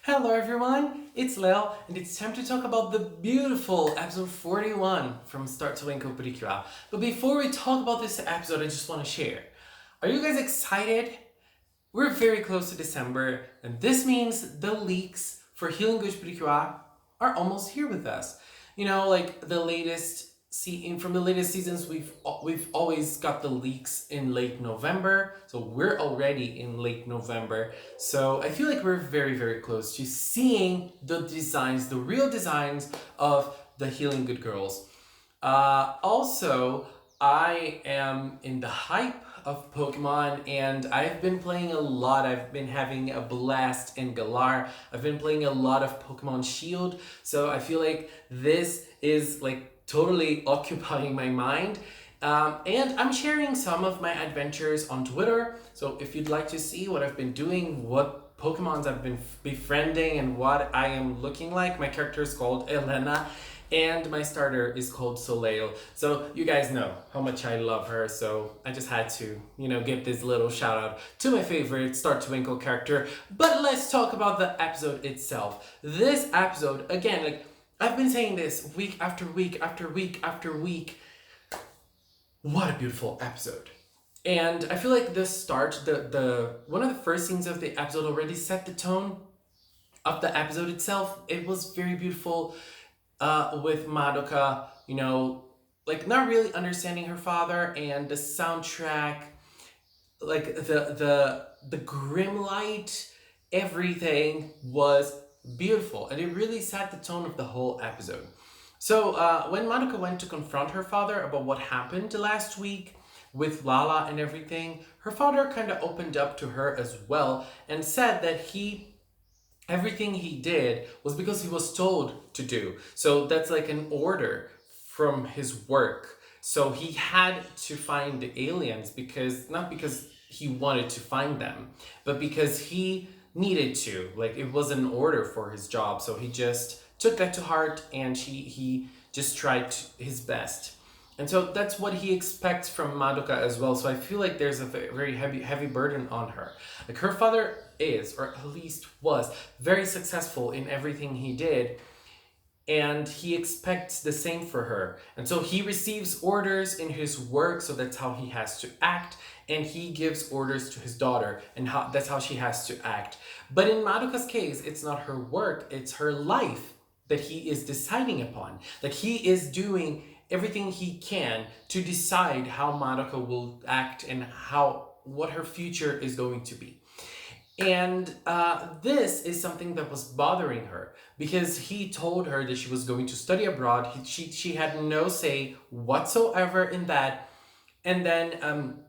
Hello everyone, it's Leo, and it's time to talk about the beautiful episode 41 from Start to Winkle PRECURE. But before we talk about this episode, I just want to share. Are you guys excited? We're very close to December, and this means the leaks for Healing Good PRECURE are almost here with us. You know, like the latest from the latest seasons, we've always got the leaks in late November, so we're already in late November. So I feel like we're very close to seeing the designs, the real designs of the Healing Good girls. Also, I am in the hype of Pokemon, and I've been playing a lot. I've been having a blast in Galar. I've been playing a lot of Pokemon Shield, so I feel like this is like totally occupying my mind. And I'm sharing some of my adventures on Twitter. So if you'd like to see what I've been doing, what Pokemons I've been befriending, and what I am looking like, my character is called Elena. And my starter is called Soleil. So you guys know how much I love her. So I just had to, give this little shout out to my favorite Start to Winkle character. But let's talk about the episode itself. This episode, again, like I've been saying this week after week after week after week. What a beautiful episode. And I feel like the start, the one of the first scenes of the episode already set the tone of the episode itself. It was very beautiful. With Madoka, like not really understanding her father, and the soundtrack, like the grim light, everything was beautiful, and it really set the tone of the whole episode. So when Madoka went to confront her father about what happened last week with Lala and everything, her father kind of opened up to her as well and said that everything he did was because he was told to do. So that's like an order from his work. So he had to find the aliens not because he wanted to find them, but because he needed to. Like it was an order for his job. So he just took that to heart, and he just tried his best. And so that's what he expects from Madoka as well. So I feel like there's a very heavy burden on her. Like her father is, or at least was, very successful in everything he did, and he expects the same for her. And so he receives orders in his work, so that's how he has to act, and he gives orders to his daughter, and that's how she has to act. But in Madoka's case, it's not her work, it's her life that he is deciding upon. Like he is doing everything he can to decide how Madoka will act and what her future is going to be. And this is something that was bothering her, because he told her that she was going to study abroad. She had no say whatsoever in that. And then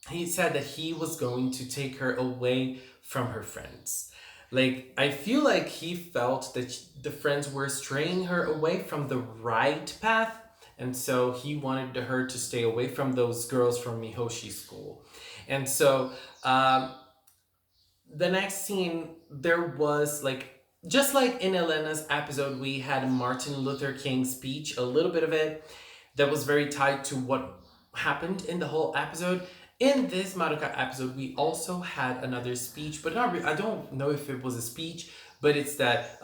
he said that he was going to take her away from her friends. Like, I feel like he felt that the friends were straying her away from the right path. And so he wanted her to stay away from those girls from Mihoshi's school. And so the next scene, there was like, just like in Elena's episode, we had Martin Luther King's speech, a little bit of it, that was very tied to what happened in the whole episode. In this Madoka episode, we also had another speech, but I don't know if it was a speech, but it's that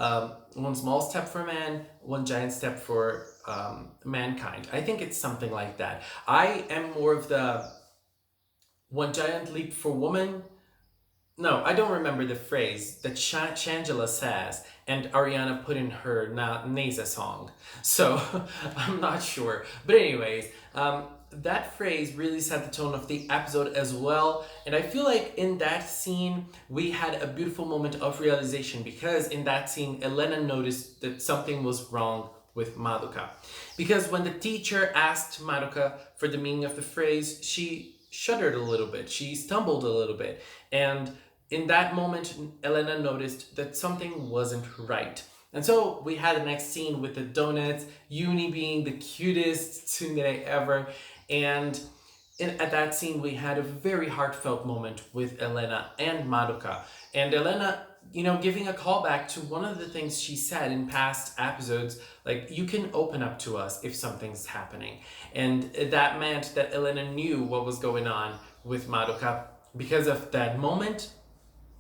one small step for man, one giant step for mankind. I think it's something like that. I am more of the one giant leap for woman. No, I don't remember the phrase that Shangela says and Ariana put in her Neza song. So I'm not sure. But anyways, that phrase really set the tone of the episode as well. And I feel like in that scene, we had a beautiful moment of realization, because in that scene, Elena noticed that something was wrong with Madoka. Because when the teacher asked Madoka for the meaning of the phrase, she shuddered a little bit. She stumbled a little bit. And in that moment, Elena noticed that something wasn't right. And so we had the next scene with the donuts, Uni being the cutest tsundere ever. And at that scene, we had a very heartfelt moment with Elena and Madoka. And Elena, giving a callback to one of the things she said in past episodes, like, you can open up to us if something's happening. And that meant that Elena knew what was going on with Madoka because of that moment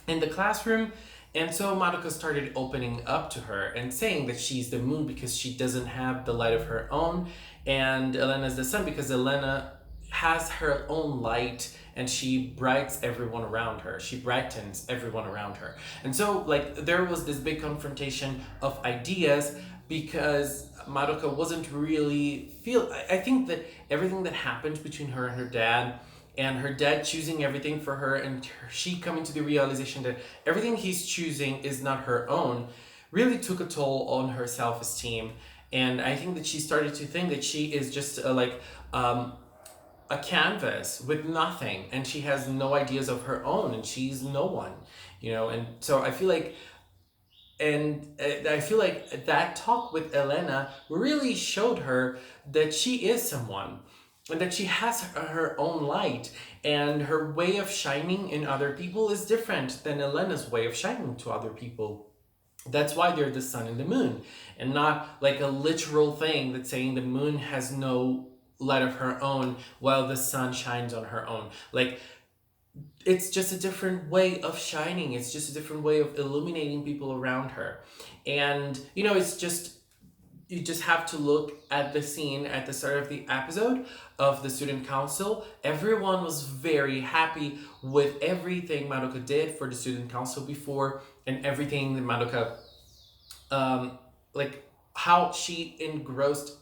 in the classroom, And so Madoka started opening up to her and saying that she's the moon because she doesn't have the light of her own, and Elena's the sun because Elena has her own light and she brightens everyone around her. She brightens everyone around her. And so like there was this big confrontation of ideas because Madoka wasn't really I think that everything that happened between her and her dad choosing everything for her, and she coming to the realization that everything he's choosing is not her own, really took a toll on her self-esteem. And I think that she started to think that she is just a canvas with nothing, and she has no ideas of her own, and she's no one, and so I feel like that talk with Elena really showed her that she is someone and that she has her own light, and her way of shining in other people is different than Elena's way of shining to other people. That's why they're the sun and the moon, and not like a literal thing that's saying the moon has no light of her own while the sun shines on her own. Like, it's just a different way of shining. It's just a different way of illuminating people around her. And, it's just, you just have to look at the scene at the start of the episode of the student council. Everyone was very happy with everything Madoka did for the student council before, and everything that Madoka, like how she engrossed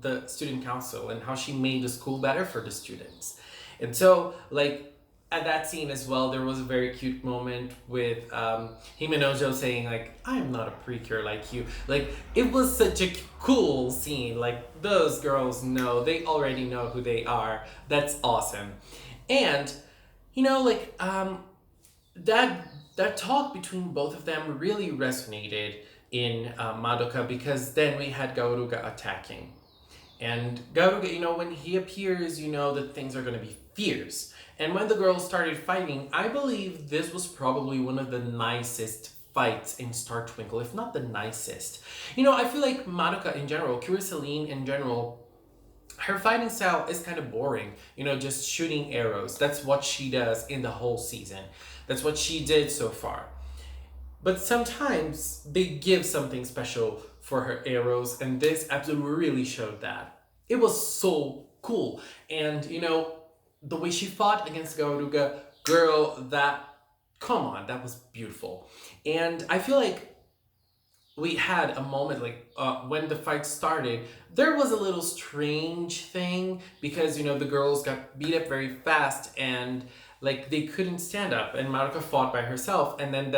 the student council and how she made the school better for the students. And so, like, at that scene as well, there was a very cute moment with Himenojo saying, like, I am not a precure like you. Like, it was such a cool scene. Like, those girls know, they already know who they are. That's awesome. And, that talk between both of them really resonated in Madoka, because then we had Gaoruga attacking. And Gaoruga, when he appears, that things are going to be fierce. And when the girls started fighting, I believe this was probably one of the nicest fights in Star Twinkle, if not the nicest. I feel like Madoka in general, Kira Celine in general, her fighting style is kind of boring. Just shooting arrows. That's what she does in the whole season. That's what she did so far. But sometimes they give something special for her arrows, and this episode really showed that. It was so cool. And, the way she fought against Gaoruga, girl, come on, that was beautiful. And I feel like we had a moment, like, when the fight started, there was a little strange thing, because, the girls got beat up very fast, and, like, they couldn't stand up, and Madoka fought by herself, and then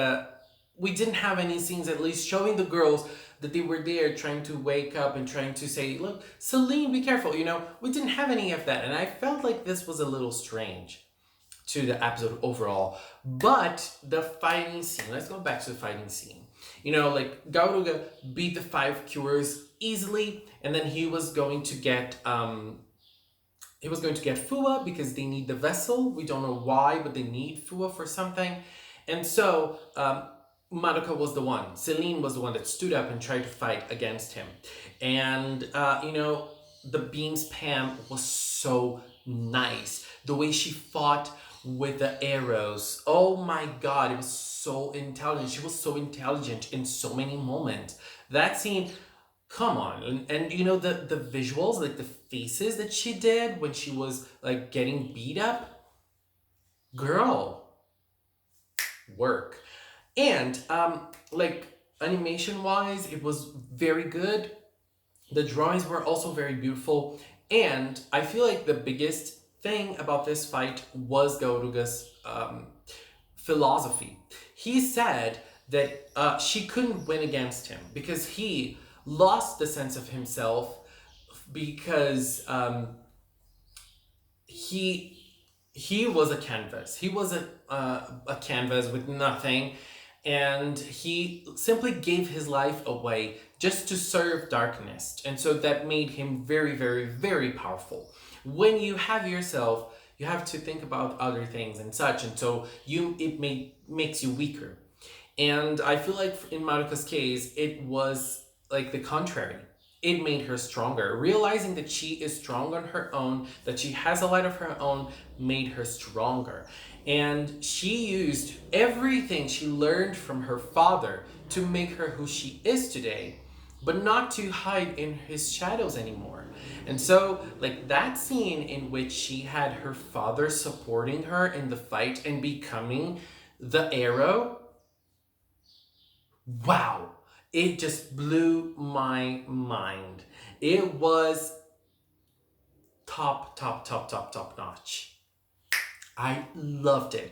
we didn't have any scenes at least showing the girls that they were there trying to wake up and trying to say, look, Celine, be careful, we didn't have any of that. And I felt like this was a little strange to the episode overall. But the fighting scene, let's go back to the fighting scene. Like Gaoruga beat the 5 cures easily, and then he was going to get Fua because they need the vessel. We don't know why, but they need Fua for something. And so Madoka was the one. Celine was the one that stood up and tried to fight against him. And, the beam spam was so nice. The way she fought with the arrows. Oh my god, it was so intelligent. She was so intelligent in so many moments. That scene, come on. And the visuals, like the faces that she did when she was like getting beat up. Girl, work. And, animation-wise, it was very good. The drawings were also very beautiful. And I feel like the biggest thing about this fight was Gaoruga's philosophy. He said that she couldn't win against him because he lost the sense of himself, because he was a canvas. He was a canvas with nothing. And he simply gave his life away just to serve darkness. And so that made him very, very, very powerful. When you have yourself, you have to think about other things and such. And so it makes you weaker. And I feel like in Madoka's case, it was like the contrary. it made her stronger. Realizing that she is strong on her own, that she has a light of her own, made her stronger. And she used everything she learned from her father to make her who she is today, but not to hide in his shadows anymore. And so, like that scene in which she had her father supporting her in the fight and becoming the arrow, wow, it just blew my mind. It was top notch. I loved it.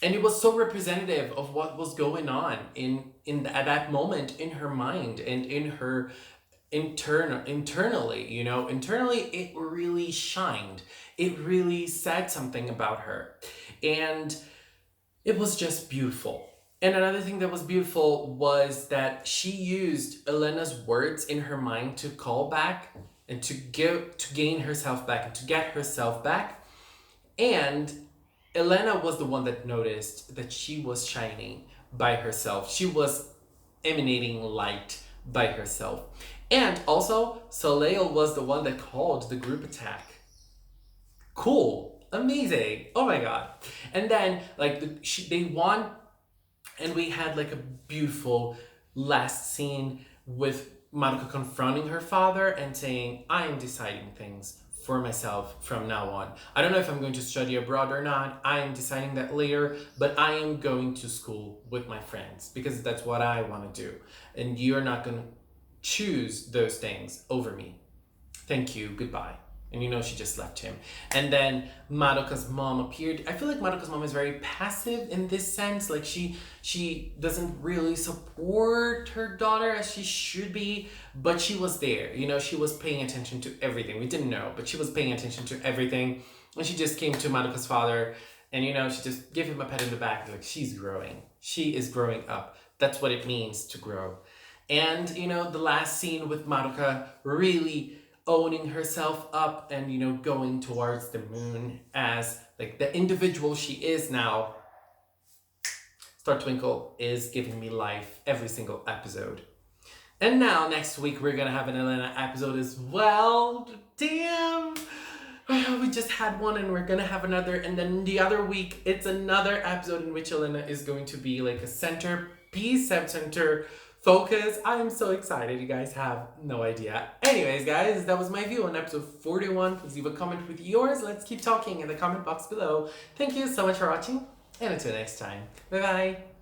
And it was so representative of what was going on at that moment in her mind and in her internally, you know. Internally, it really shined. It really said something about her. And it was just beautiful. And another thing that was beautiful was that she used Elena's words in her mind to call back and to gain herself back and to get herself back. And Elena was the one that noticed that she was shining by herself. She was emanating light by herself. And also, Soleil was the one that called the group attack. Cool. Amazing. Oh my god. And then, like, they won, and we had, like, a beautiful last scene with Maruka confronting her father and saying, I am deciding things for myself from now on. I don't know if I'm going to study abroad or not. I am deciding that later, but I am going to school with my friends because that's what I want to do. And you're not going to choose those things over me. Thank you. Goodbye. And you know, she just left him. And then Madoka's mom appeared. I feel like Madoka's mom is very passive in this sense. Like she doesn't really support her daughter as she should be, but she was there. You know, she was paying attention to everything. We didn't know, but she was paying attention to everything. And she just came to Madoka's father and, you know, she just gave him a pat in the back. Like, she's growing. She is growing up. That's what it means to grow. And, you know, the last scene with Madoka really owning herself up and, you know, going towards the moon as, like, the individual she is now. Star Twinkle is giving me life every single episode. And now, next week, we're gonna have an Elena episode as well. Damn! We just had one and we're gonna have another. And then the other week, it's another episode in which Elena is going to be, like, a centerpiece, center focus. I am so excited. You guys have no idea. Anyways, guys, that was my view on episode 41. Please leave a comment with yours. Let's keep talking in the comment box below. Thank you so much for watching, and until next time. Bye-bye.